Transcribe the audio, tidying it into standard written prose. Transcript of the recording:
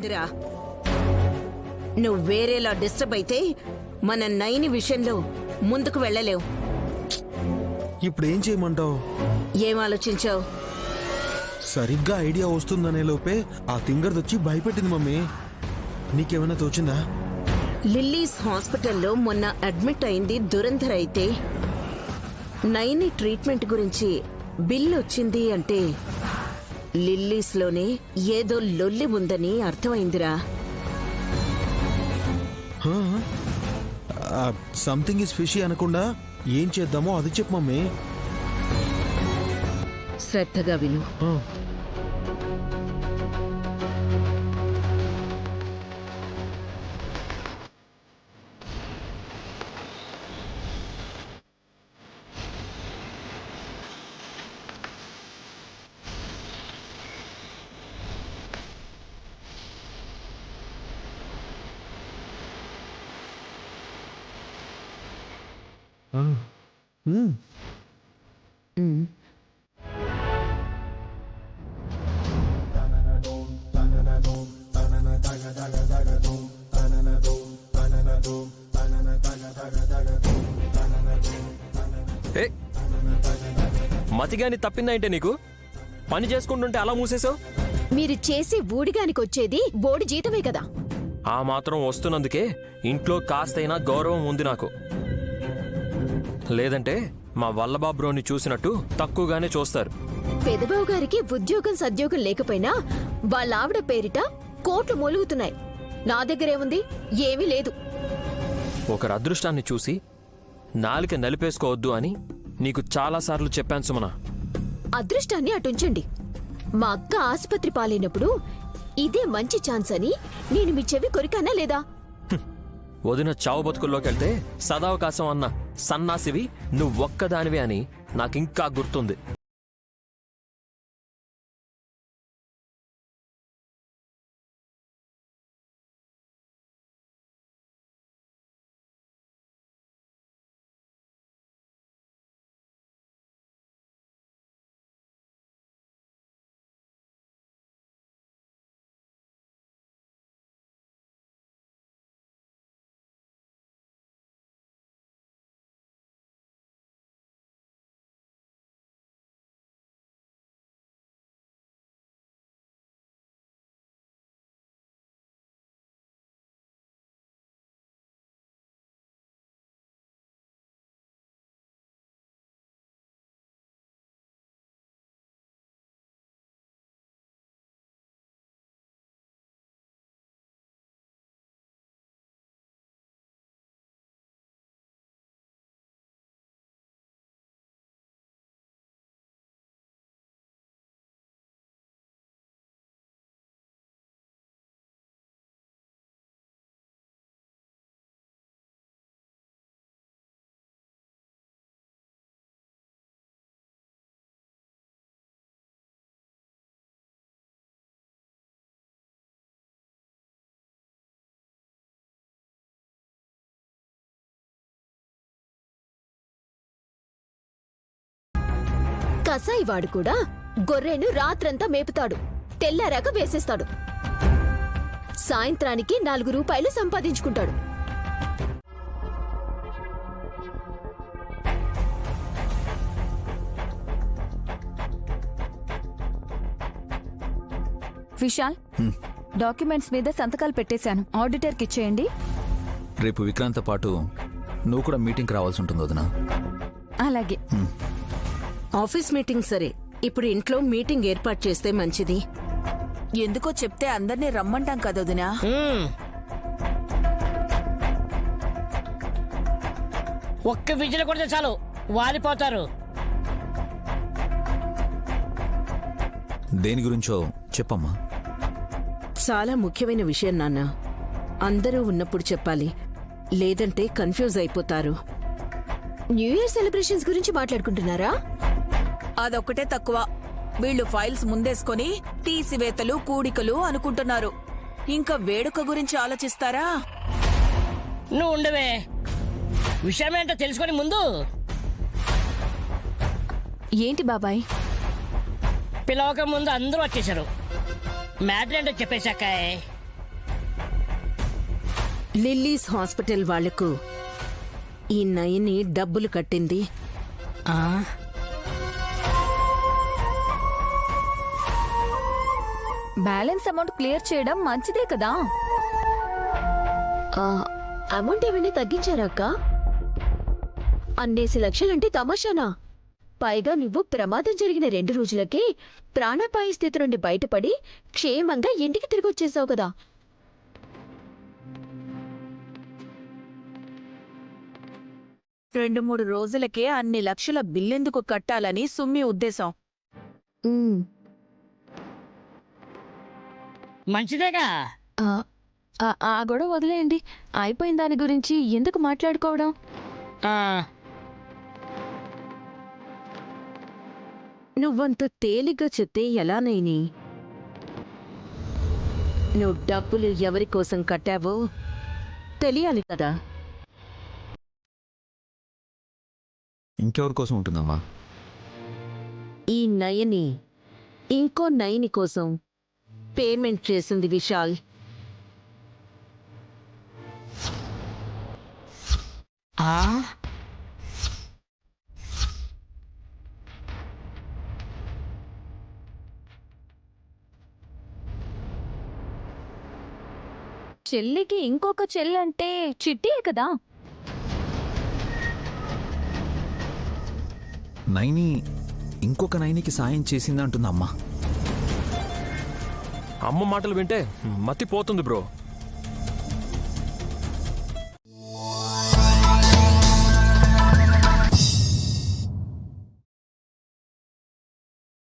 ఉందిరా. నువ్వు వేరేలా డిస్టర్బ్ అయితే మన నైని విషయంలో ముందుకు వెళ్ళలేవు. ఇప్పుడు ఏం చేయమంటావు? ఏం ఆలోచించావు? సరిగ్గా ఐడియా వస్తుందనే లోపే ఆ తింగర్దొచ్చి భయపెట్టింది మమ్మీ. నీకేమైనా తోచిందా? లిల్లీస్ హాస్పిటల్లో మొన్న అడ్మిట్ అయింది దురంధర్ అయితే నైని ట్రీట్మెంట్ గురించి బిల్ వచ్చింది అంటే లిల్లీస్లోనే ఏదో లొల్లి ఉందని అర్థమైందిరా. సంథింగ్ ఇస్ ఫిషీ అనకుండా ఏం చేద్దామో అది చెప్పు మమ్మీ. శ్రద్ధగా విను. మతిగాని తప్పిందంటే నీకు పని చేసుకుంటుంటే అలా మూసేశావు. మీరు చేసి ఊడిగానికొచ్చేది బోడి జీతమే కదా. ఆ మాత్రం వస్తున్నందుకే ఇంట్లో కాస్తైనా గౌరవం ఉంది నాకు. లేదంటే మా వల్లబాబ్రోని చూసినట్టు తక్కువగానే చూస్తారు. పెదబాబు గారికి ఉద్యోగం సద్యోగం లేకపోయినా వాళ్ళ ఆవిడ పేరిట కోట్లు మూలుగుతున్నాయి. నా దగ్గరేముంది? ఏమీ లేదు. ఒకరి అదృష్టాన్ని చూసి నాలిక నలిపేసుకోవద్దు అని నీకు చాలాసార్లు చెప్పాను సుమన. అదృష్టాన్ని అటుంచండి. మా అక్క ఆసుపత్రి పాలైనప్పుడు ఇదే మంచి ఛాన్స్ అని నేను మీ చెవి కొరికానా లేదా? వదిన చావు బతుకుల్లోకెళ్తే సదావకాశం అన్న సన్నాసివి నువ్వొక్కదానివే అని నాకింకా గుర్తుంది. కసాయివాడు కూడా గొర్రెను రాత్రంతా మేపుతాడు, తెల్లారాక వేసేస్తాడు. సాయంత్రానికి 4 రూపాయలు సంపాదించుకుంటాడు. విశాల్, డాక్యుమెంట్స్ మీద సంతకాలు పెట్టేశాను. ఆడిటర్కి ఇచ్చేయండి. రేపు విక్రాంత్తో పాటు నువ్వు కూడా మీటింగ్కి రావాల్సి ఉంటుంది వదినా. అలాగే. ఆఫీస్ మీటింగ్ సరే, ఇప్పుడు ఇంట్లో మీటింగ్ ఏర్పాటు చేస్తే మంచిది. ఎందుకో చెప్తే అందరినీ రమ్మంటాం కదొదినా. ఒక్క విజిల్ కొడితే చాలు వాలిపోతారు. దేని గురించో చెప్పమ్మా. చాలా ముఖ్యమైన విషయం నాన్న. అందరూ ఉన్నప్పుడు చెప్పాలి, లేదంటే కన్ఫ్యూజ్ అయిపోతారు. న్యూ ఇయర్ సెలబ్రేషన్స్ గురించి మాట్లాడుకుంటున్నారా? అదొక్కటే తక్కువ. వీళ్ళు ఫైల్స్ ముందేసుకొని తీసివేతలు కూడికలు అనుకుంటున్నారు. ఇంకా వేడుక గురించి ఆలోచిస్తారా? నువ్వు ఉండవే, విషయమేంటో తెలుసుకొని ముందు. ఏంటి బాబాయ్? పిలవక ముందు అందరూ వచ్చేశారు. మ్యాటర్ ఏంటో చెప్పేశాక లిల్లీస్ హాస్పిటల్ వాళ్లకు ఈ నయని డబ్బులు కట్టింది. ఆ, బ్యాలెన్స్ అమౌంట్ క్లియర్ చేయడం మంచిదే కదా. అమౌంట్ ఏమైనా తగ్గించారా అక్క? అన్నేసి లక్షలంటే తమాషానా? పైగా నువ్వు ప్రమాదం జరిగిన 2 రోజులకే ప్రాణాపాయ స్థితి నుండి బయటపడి క్షేమంగా ఇంటికి తిరిగి వచ్చేసావు కదా. రెండు మూడు రోజులకే అన్ని లక్షల బిల్లెందుకు కట్టాలని సుమ్మి ఉద్దేశం. మంచిదేగా. ఆ గొడవ వదిలేయండి. అయిపోయిన దాని గురించి ఎందుకు మాట్లాడుకోవడం? ఆ, నువ్వంత తేలిగ్గా చెప్తే ఎలా నైని? నువ్వు డబ్బులు ఎవరి కోసం కట్టావో తెలియాలి కదా. ఇంకెవరి కోసం ఉంటుందమ్మా? ఈ నయని ఇంకో నయని కోసం పేమెంట్ చేసింది విశాల్. ఆ, చెల్లికి ఇంకొక చెల్లి అంటే చిట్టియే కదా. నైని ఇంకొక నైనికి సాయం చేసిందంటుందమ్మా. అమ్మ మాటలు వింటే మతిపోతుంది బ్రో.